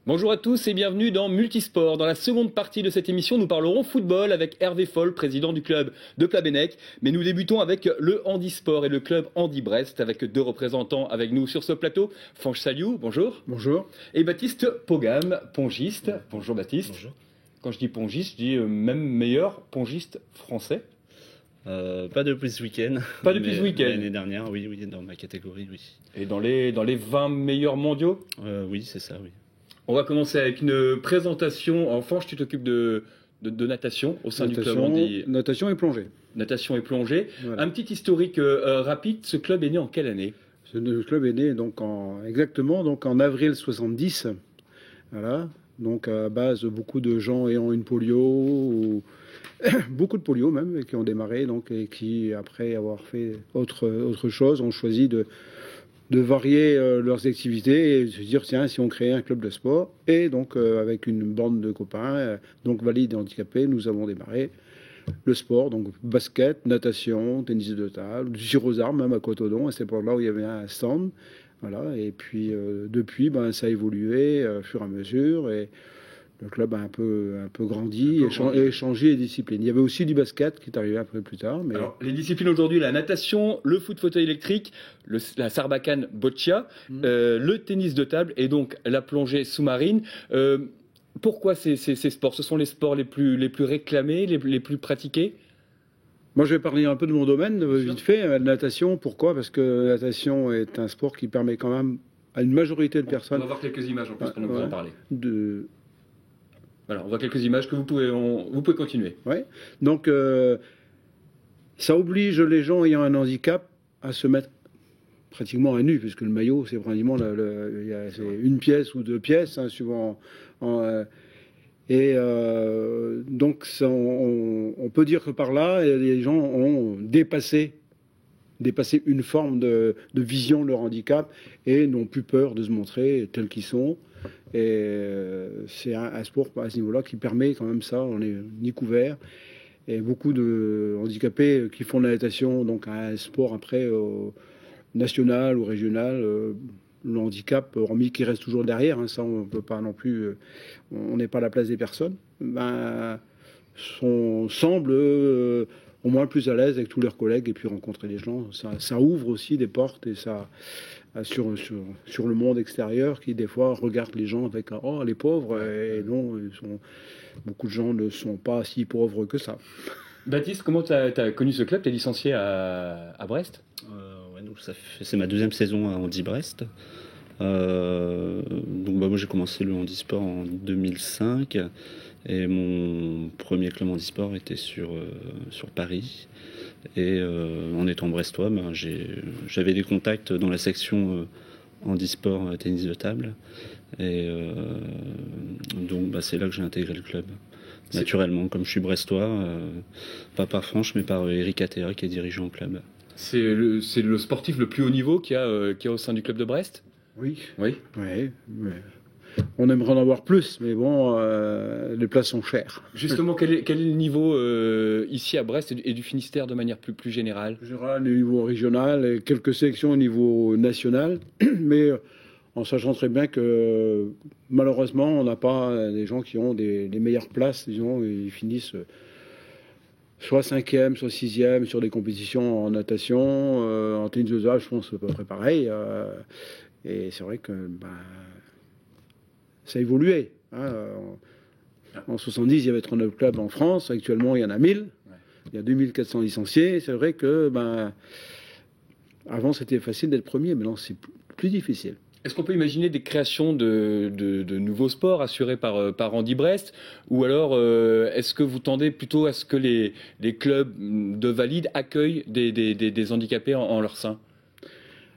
Bonjour à tous et bienvenue dans Multisport. Dans la seconde partie de cette émission, nous parlerons football avec Hervé Foll, président du club de Plabennec. Mais nous débutons avec le handisport et le club Handi Brest, avec deux représentants avec nous sur ce plateau. Fange Saliou, bonjour. Bonjour. Et Baptiste Pogam, pongiste. Bonjour Baptiste. Bonjour. Quand je dis pongiste, je dis même meilleur pongiste français. Pas depuis ce week-end. Pas depuis ce week-end. L'année dernière, oui, dans ma catégorie, oui. Et dans les 20 meilleurs mondiaux? Oui, c'est ça, oui. On va commencer avec une présentation. Fange, tu t'occupes de natation au sein du club Handi. Natation et plongée. Natation et plongée. Voilà. Un petit historique rapide. Ce club est né en quelle année? Ce club est né donc exactement en avril 70. Voilà. Donc à base beaucoup de gens ayant une polio, ou beaucoup de polio même, qui ont démarré et qui après avoir fait autre chose ont choisi de varier leurs activités et se dire tiens, si on créait un club de sport. Et donc avec une bande de copains donc valides et handicapés, nous avons démarré le sport, donc basket, natation, tennis de table, du tir aux armes, même à Cottodon, à cette époque-là où il y avait un stand. Voilà. Et puis depuis, ça a évolué au fur et à mesure, et le club a un peu grandi et changé les disciplines. Il y avait aussi du basket qui est arrivé un peu plus tard. Mais... Alors, les disciplines aujourd'hui, la natation, le foot fauteuil électrique, la sarbacane boccia, le tennis de table et donc la plongée sous-marine. Pourquoi ces sports? Ce sont les sports les plus réclamés, les plus pratiqués? Moi, je vais parler un peu de mon domaine, vite fait. La natation, pourquoi? Parce que la natation est un sport qui permet quand même à une majorité de personnes... On va voir quelques images en plus pour nous en parler. Voilà, on voit quelques images que vous pouvez continuer. Ouais. Donc, ça oblige les gens ayant un handicap à se mettre pratiquement à nu, puisque le maillot, c'est pratiquement c'est une pièce ou deux pièces, hein, suivant. Donc, on peut dire que par là, les gens ont dépassé une forme de vision de leur handicap et n'ont plus peur de se montrer tels qu'ils sont. Et c'est un sport à ce niveau-là qui permet quand même ça, on n'est ni couvert. Et beaucoup de handicapés qui font de la natation, donc un sport après national ou régional, le handicap, hormis qu'il reste toujours derrière, hein, ça on peut pas non plus, on n'est pas à la place des personnes, semblent au moins plus à l'aise avec tous leurs collègues et puis rencontrer des gens. Ça ouvre aussi des portes et ça... Sur le monde extérieur qui des fois regarde les gens avec oh les pauvres, et non, beaucoup de gens ne sont pas si pauvres que ça. Baptiste, comment tu as connu ce club? Tu es licencié à Brest? Ouais, donc c'est ma deuxième saison à Handi Brest. Donc moi j'ai commencé le handisport en 2005 et mon premier club handisport était sur Paris. Et en étant brestois, j'avais des contacts dans la section handisport tennis de table. Et donc c'est là que j'ai intégré le club. Naturellement, comme je suis brestois, pas par Franche, mais par Eric Attea qui est dirigeant au club. C'est le sportif le plus haut niveau qu'il y a au sein du club de Brest? Oui. Oui. Ouais. On aimerait en avoir plus, mais bon, les places sont chères. Justement, quel est le niveau ici à Brest et du Finistère de manière plus générale? Général, au niveau régional, et quelques sélections au niveau national, mais en sachant très bien que malheureusement, on n'a pas des gens qui ont les meilleures places, disons, ils finissent soit 5e, soit 6e sur des compétitions en natation, en tennis de table, je pense à peu près pareil. Et c'est vrai que ça a évolué. Hein. En 70, il y avait 39 clubs en France. Actuellement, il y en a 1000. Ouais. Il y a 2400 licenciés. C'est vrai que avant, c'était facile d'être premier. Maintenant, c'est plus difficile. Est-ce qu'on peut imaginer des créations de nouveaux sports assurés par Handi Brest? Ou alors, est-ce que vous tendez plutôt à ce que les clubs de valides accueillent des handicapés en leur sein?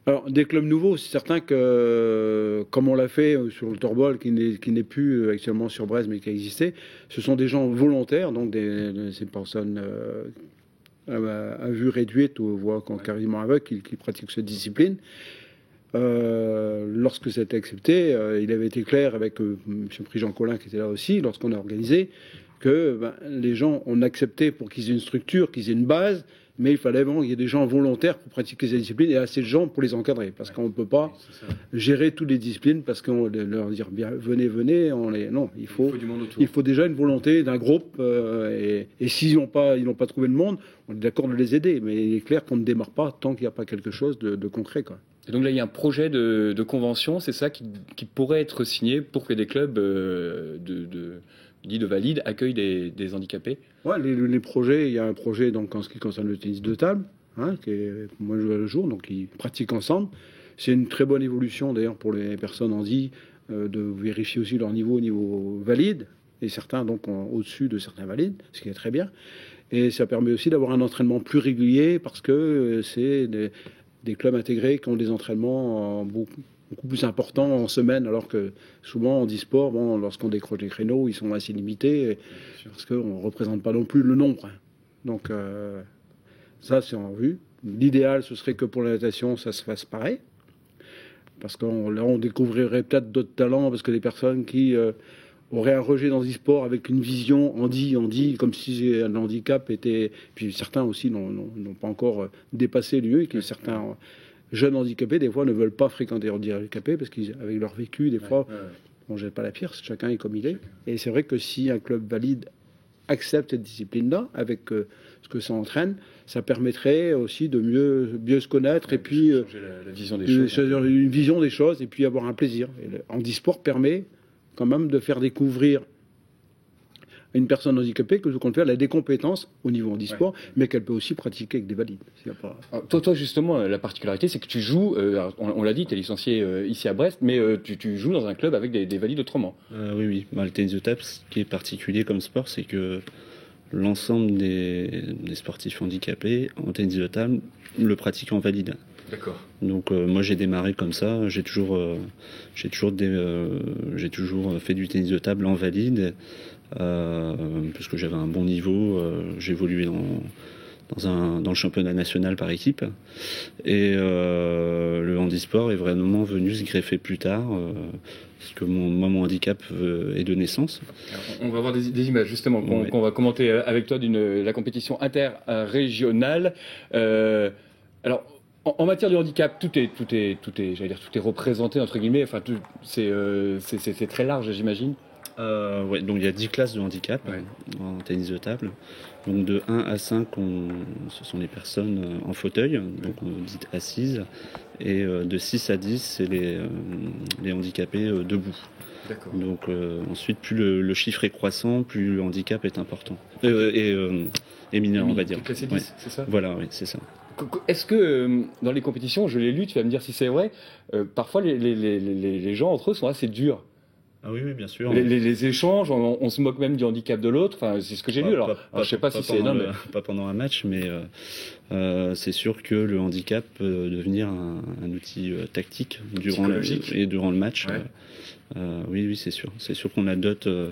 Alors, des clubs nouveaux, c'est certain que, comme on l'a fait sur le Torbol, qui n'est plus actuellement sur Brest, mais qui a existé, ce sont des gens volontaires, donc ces personnes à vue réduite ou voire quasiment aveugles qui pratiquent cette discipline. Lorsque c'était accepté, il avait été clair avec M. Jean Collin qui était là aussi, lorsqu'on a organisé, que les gens ont accepté pour qu'ils aient une structure, qu'ils aient une base, mais il fallait vraiment qu'il y ait des gens volontaires pour pratiquer ces disciplines et assez de gens pour les encadrer, parce qu'on ne peut pas gérer toutes les disciplines, parce qu'on leur dire bien venez, non, il faut du monde autour. il faut déjà une volonté d'un groupe, et s'ils n'ont pas trouvé le monde, on est d'accord de les aider, mais il est clair qu'on ne démarre pas tant qu'il n'y a pas quelque chose de concret, quoi. Et donc là, il y a un projet de convention, c'est ça, qui pourrait être signé pour que des clubs dits de valides accueillent des handicapés. Ouais, les projets, il y a un projet donc, en ce qui concerne le tennis de table, qui est moi je joue le jour, donc ils pratiquent ensemble. C'est une très bonne évolution d'ailleurs pour les personnes handi, de vérifier aussi leur niveau au niveau valide, et certains donc au-dessus de certains valides, ce qui est très bien. Et ça permet aussi d'avoir un entraînement plus régulier, parce que c'est des clubs intégrés qui ont des entraînements beaucoup plus importants en semaine, alors que souvent en e-sport, lorsqu'on décroche les créneaux, ils sont assez limités, parce qu'on ne représente pas non plus le nombre. Donc ça, c'est en vue. L'idéal, ce serait que pour la natation, ça se fasse pareil, parce là, on découvrirait peut-être d'autres talents, parce que des personnes qui auraient un rejet dans e-sport avec une vision handi, comme si un handicap était... Puis certains aussi n'ont pas encore dépassé lieu, et que certains jeunes handicapés, des fois, ne veulent pas fréquenter les handicapés, parce qu'avec leur vécu, des fois, on ne jette pas la pierre, chacun est comme il est. Et c'est vrai que si un club valide accepte cette discipline-là, avec ce que ça entraîne, ça permettrait aussi de mieux se connaître, et puis la vision des choses, une vision des choses, et puis avoir un plaisir. Et le handisport permet quand même de faire découvrir à une personne handicapée que ce qu'on fait, elle a des compétences au niveau handisport, mais qu'elle peut aussi pratiquer avec des valides. Toi, justement, la particularité, c'est que tu joues, on l'a dit, tu es licencié ici à Brest, mais tu joues dans un club avec des valides autrement. Oui. Le tennis de table, ce qui est particulier comme sport, c'est que l'ensemble des sportifs handicapés en tennis de table le pratiquent en valide. D'accord. Donc moi j'ai démarré comme ça, j'ai toujours fait du tennis de table en valide, parce que j'avais un bon niveau, j'évoluais dans le championnat national par équipe, et le handisport est vraiment venu se greffer plus tard, parce que mon handicap est de naissance. Alors, on va avoir des images justement qu'on va commenter avec toi de la compétition interrégionale. Alors en matière de handicap, tout est, j'allais dire, tout est représenté entre guillemets. Enfin, c'est très large, j'imagine. Donc il y a 10 classes de handicap en tennis de table. Donc de 1 à 5, ce sont les personnes en fauteuil, donc on dit assises, et de 6 à 10, c'est les handicapés debout. D'accord. Donc ensuite, plus le chiffre est croissant, plus le handicap est important. Et mineur, on va dire. Classé 10, c'est ça ? Voilà, oui, c'est ça. Est-ce que dans les compétitions, je l'ai lu, tu vas me dire si c'est vrai, parfois les gens entre eux sont assez durs. Ah oui, bien sûr. Les échanges, on se moque même du handicap de l'autre. Enfin, c'est ce que j'ai lu. Alors, je sais pas si c'est énorme. Pas pendant un match, mais c'est sûr que le handicap peut devenir un outil tactique durant le match. Ouais. Oui, c'est sûr. C'est sûr qu'on a d'autres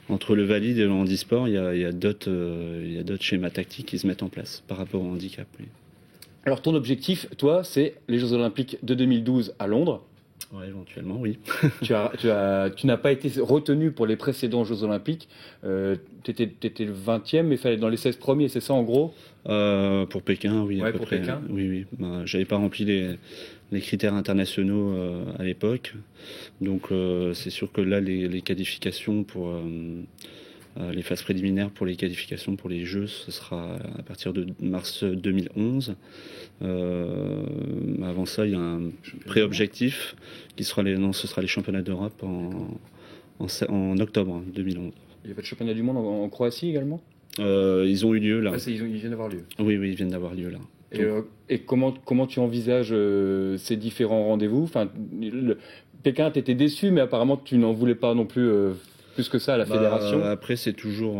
entre le valide et le handisport. Il y a d'autres schémas tactiques qui se mettent en place par rapport au handicap. Oui. Alors, ton objectif, toi, c'est les Jeux Olympiques de 2012 à Londres. Ouais, éventuellement, oui. Tu n'as pas été retenu pour les précédents Jeux Olympiques. Tu étais le 20e, mais il fallait dans les 16 premiers, c'est ça en gros ? Pour Pékin, oui. Ouais, pour Pékin. Oui. J'avais pas rempli les critères internationaux à l'époque. Donc c'est sûr que là, les qualifications pour les phases préliminaires pour les qualifications pour les Jeux, ce sera à partir de mars 2011. Avant ça, il y a un pré-objectif qui sera ce sera les championnats d'Europe en octobre 2011. Il y a pas de championnat du monde en Croatie également ? Ils ont eu lieu là. Ils viennent d'avoir lieu. Oui, ils viennent d'avoir lieu là. Et comment tu envisages ces différents rendez-vous ? Enfin, Pékin, t'étais déçu, mais apparemment tu n'en voulais pas non plus plus que ça à la fédération. Après, c'est toujours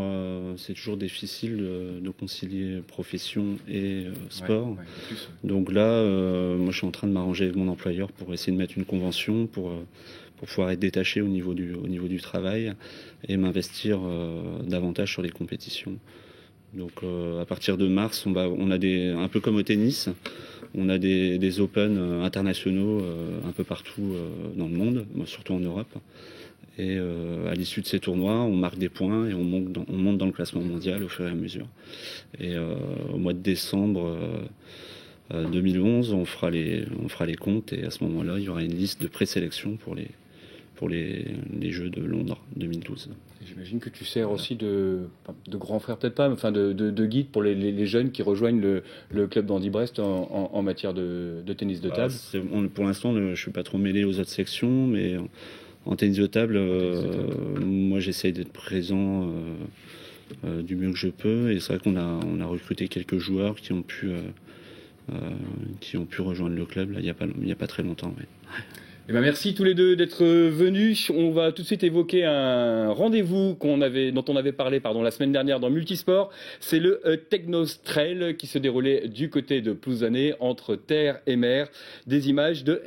difficile de concilier profession et sport. Donc là, moi, je suis en train de m'arranger avec mon employeur pour essayer de mettre une convention pour pouvoir être détaché au niveau du travail et m'investir davantage sur les compétitions. Donc à partir de mars, on a un peu comme au tennis, on a des Open internationaux un peu partout dans le monde, surtout en Europe. Et à l'issue de ces tournois, on marque des points et on monte dans le classement mondial au fur et à mesure. Et au mois de décembre 2011, on fera les comptes et à ce moment-là, il y aura une liste de présélection pour les Jeux de Londres 2012. J'imagine que tu sers aussi de grand frère, peut-être pas, enfin de guide pour les jeunes qui rejoignent le club d'Andy Brest en matière de tennis de table. Pour l'instant, je ne suis pas trop mêlé aux autres sections, mais en tennis de table, moi j'essaye d'être présent du mieux que je peux. Et c'est vrai qu'on a recruté quelques joueurs qui ont pu rejoindre le club là, il n'y a pas très longtemps. Ouais. Eh ben merci tous les deux d'être venus. On va tout de suite évoquer un rendez-vous dont on avait parlé la semaine dernière dans Multisport. C'est le Technos Trail qui se déroulait du côté de Plouzané, entre terre et mer. Des images de